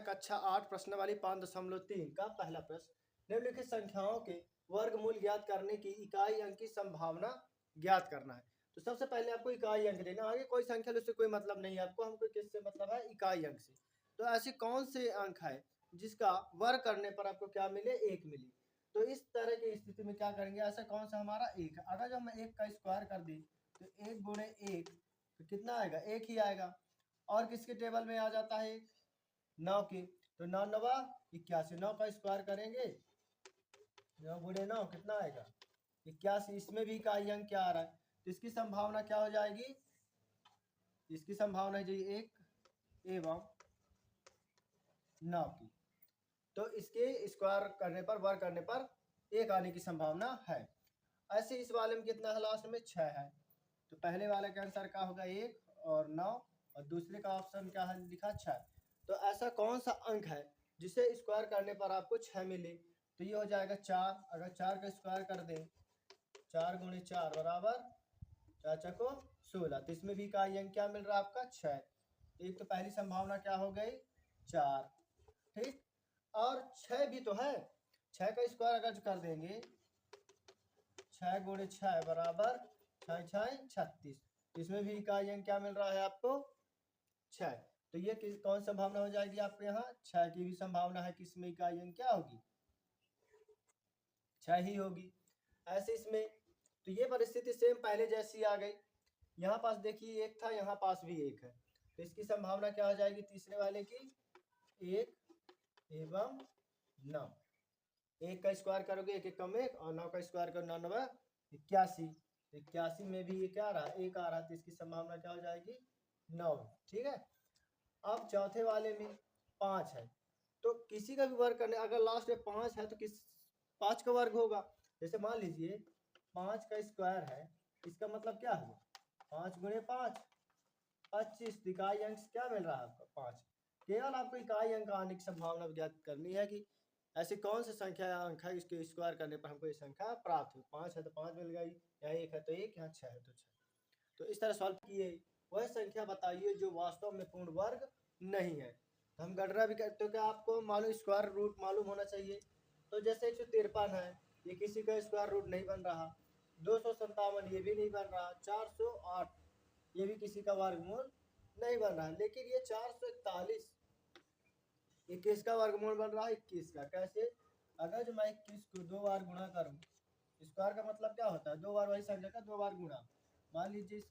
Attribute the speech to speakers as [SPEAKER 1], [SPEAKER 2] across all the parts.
[SPEAKER 1] कक्षा 8 प्रश्नावली 5.3 का पहला प्रश्न। निम्नलिखित संख्याओं के वर्गमूल ज्ञात करने की इकाई अंक की संभावना ज्ञात करना है। तो सबसे पहले आपको इकाई अंक देना, आगे कोई संख्या उससे कोई मतलब नहीं है आपको, हमको किससे मतलब है, इकाई अंक से। तो ऐसे कौन से अंक है जिसका वर्ग करने पर आपको क्या मिले, 1 मिले। तो इस तरह की स्थिति में क्या करेंगे, ऐसा कौन सा हमारा 1 है। अगर जब हम 1 का स्क्वायर कर दें तो 1 गुणे 1 तो कितना आएगा, 1 ही आएगा। और किसके टेबल में आ जाता है, 9 के। तो 9 नवा 81, 9 का स्क्वायर करेंगे 9 गुणे 9 कितना आएगा, 81। इसमें भी इकाई अंक क्या आ रहा है, तो इसकी संभावना क्या हो जाएगी, इसकी संभावना है जी 1 एवं 9 की। तो इसके स्क्वायर करने पर, वर्ग करने पर 1 आने की संभावना है। ऐसे इस वाले में कितना है, लास्ट में 6 है। तो पहले वाले के आंसर का होगा 1 और 9, और दूसरे का ऑप्शन क्या है, लिखा 6। तो ऐसा कौन सा अंक है जिसे स्क्वायर करने पर आपको 6 मिले, तो ये हो जाएगा 4। अगर 4 का स्क्वायर कर दें, 4 गुणे 4 बराबर 4 चको 16। तो इसमें भी इकाई अंक क्या मिल रहा है आपका, 6। एक तो पहली संभावना क्या हो गई, 4, ठीक। और 6 भी तो है, 6 का स्क्वायर अगर कर देंगे, 6 गुणे 6 बराबर 6 6 36। इसमें भी इकाई अंक क्या मिल रहा है आपको, 6। तो ये कौन संभावना हो जाएगी आपके यहाँ, 6 की भी संभावना है कि इसमें इकाई अंक क्या होगी, 6 ही होगी। ऐसे इसमें तो ये परिस्थिति सेम पहले जैसी आ गई। यहाँ पास देखिए 1 था, यहाँ पास भी 1 है, तो इसकी संभावना क्या हो जाएगी तीसरे वाले की, 1 एवं 9। 1 का स्क्वायर करोगे 1 1 कम 1, और 9 का स्क्वायर करो 9 9 81। 81 में भी ये क्या आ रहा है, 1 आ रहा है, तो इसकी संभावना क्या हो जाएगी, 9। ठीक है। अब चौथे वाले में 5 है, तो किसी का भी वर्ग करने, अगर लास्ट में 5 है तो किस 5 का वर्ग होगा। जैसे मान लीजिए 5 का स्क्वायर है, इसका मतलब क्या हुआ, 5 गुणे 5 25। इकाई अंक क्या मिल रहा है आपको, 5। केवल आपको इकाई अंक आने की संभावना ज्ञात करनी है कि ऐसी कौन सी संख्या अंक है इसके स्क्वायर करने पर हमको ये संख्या प्राप्त हुई। 5 है तो 5 मिल गई, यहाँ 1 है तो 1, यहाँ 6 है तो 6। तो इस तरह सॉल्व किए, वह संख्या बताइए जो वास्तव में पूर्ण वर्ग नहीं है। तो हम गणना भी करते हो, क्या आपको मालूम, स्क्वायर रूट मालूम होना चाहिए। तो जैसे 153 है, ये किसी का स्क्वायर रूट नहीं बन रहा। 257 ये भी नहीं बन रहा। 408 ये भी किसी का वर्गमूल नहीं बन रहा। लेकिन ये 441 ये किसका वर्गमूल बन रहा है, 21 का। कैसे, अगर जो मैं 21 को 2 बार गुणा करूं, स्क्वायर का मतलब क्या होता है, 2 बार वही संख्या का 2 बार गुणा। मान लीजिए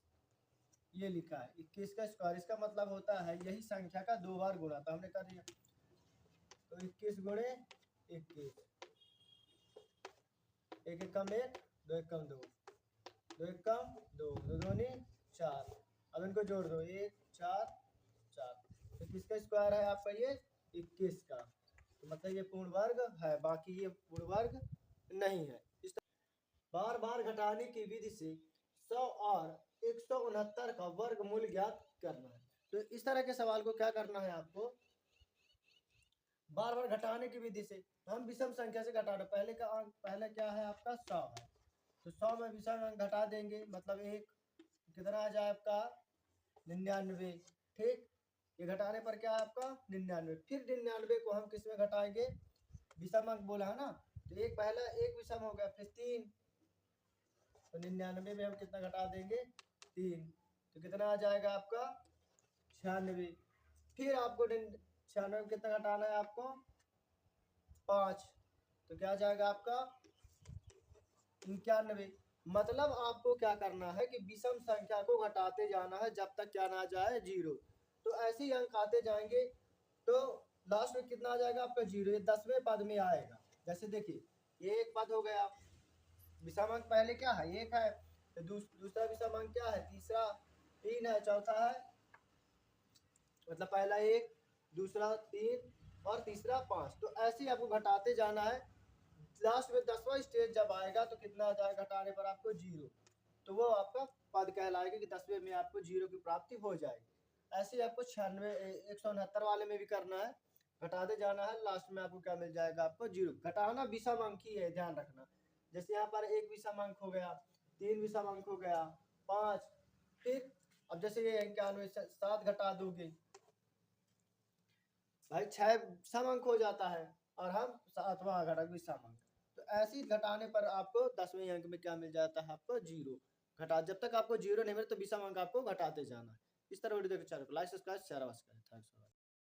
[SPEAKER 1] ये लिखा है 21 का स्क्वायर, इसका मतलब होता है यही संख्या का 2 बार गुणा। तो हमने कर दिया, तो 21 गुणे 21, 1 1 कम 1, 2 1 कम 2, 2 1 कम 2, 2 दूनी 4। अब इनको जोड़ दो, 1 4 4। तो किसका स्क्वायर है आपका, ये 21 का। तो मतलब ये पूर्ण वर्ग है, बाकी ये पूर्ण वर्ग नहीं है। इस बार बार घटाने की विधि से 100 और 169 का वर्गमूल ज्ञात करना है। तो इस तरह के सवाल को क्या करना है आपको, बार बार घटाने की विधि से हम विषम संख्या से घटाना। पहले का अंक, पहले क्या है आपका 100 है, तो 100 में विषम अंक घटा देंगे, मतलब 1 कितना आ जाए आपका 99। ठीक, ये घटाने पर क्या है आपका 99। फिर 99 को हम किस में घटाएंगे, विषम अंक बोला है ना, तो एक पहला एक विषम हो गया, फिर 3, तो 99 में हम कितना घटा देंगे 3, तो कितना आ जाएगा आपका 96। फिर आपको 96 में कितना घटाना है आपको 5, तो क्या जाएगा आपका 91। मतलब आपको क्या करना है कि विषम संख्या को घटाते जाना है जब तक क्या ना जाए 0। तो ऐसे ही अंक आते जाएंगे, तो लास्ट में कितना आ जाएगा आपका 0, ये 10वें पद में आएगा। जैसे देखिए ये एक पद हो गया, विषम अंक पहले क्या है 1 है, तो दूसरा विषम अंक क्या है, तीसरा 3 है, चौथा है, मतलब पहला 1, दूसरा 3 और तीसरा 5। तो ऐसे ही आपको घटाते जाना है। लास्ट में 10वां स्टेज जब आएगा तो कितना आ जाएगा घटाने पर आपको 0, तो वो आपका पद कहलाएगा कि 10वें में आपको 0 की प्राप्ति हो जाएगी। ऐसे ही आपको 169 वाले में भी करना है, घटाते जाना है, लास्ट में आपको क्या मिल जाएगा आपको 0। घटाना विषम अंक ही है, ध्यान रखना। जैसे यहाँ पर 1 विषम अंक हो गया, 3 विषम अंक हो गया, 5। फिर अब जैसे ये 91 7 घटा दोगे भाई 6 सम अंक हो जाता है और हम 7वां घटक भी सम अंक। तो ऐसे ही घटाने पर आपको 10वें अंक में क्या मिल जाता है आपको 0 घटा, जब तक आपको 0 नहीं मिले तो विषम अंक आपको घटाते जाना है। इस तरह वीडियो देखो, चैनल को लाइक सब्सक्राइब शेयर अवश्य करें। थैंक्स।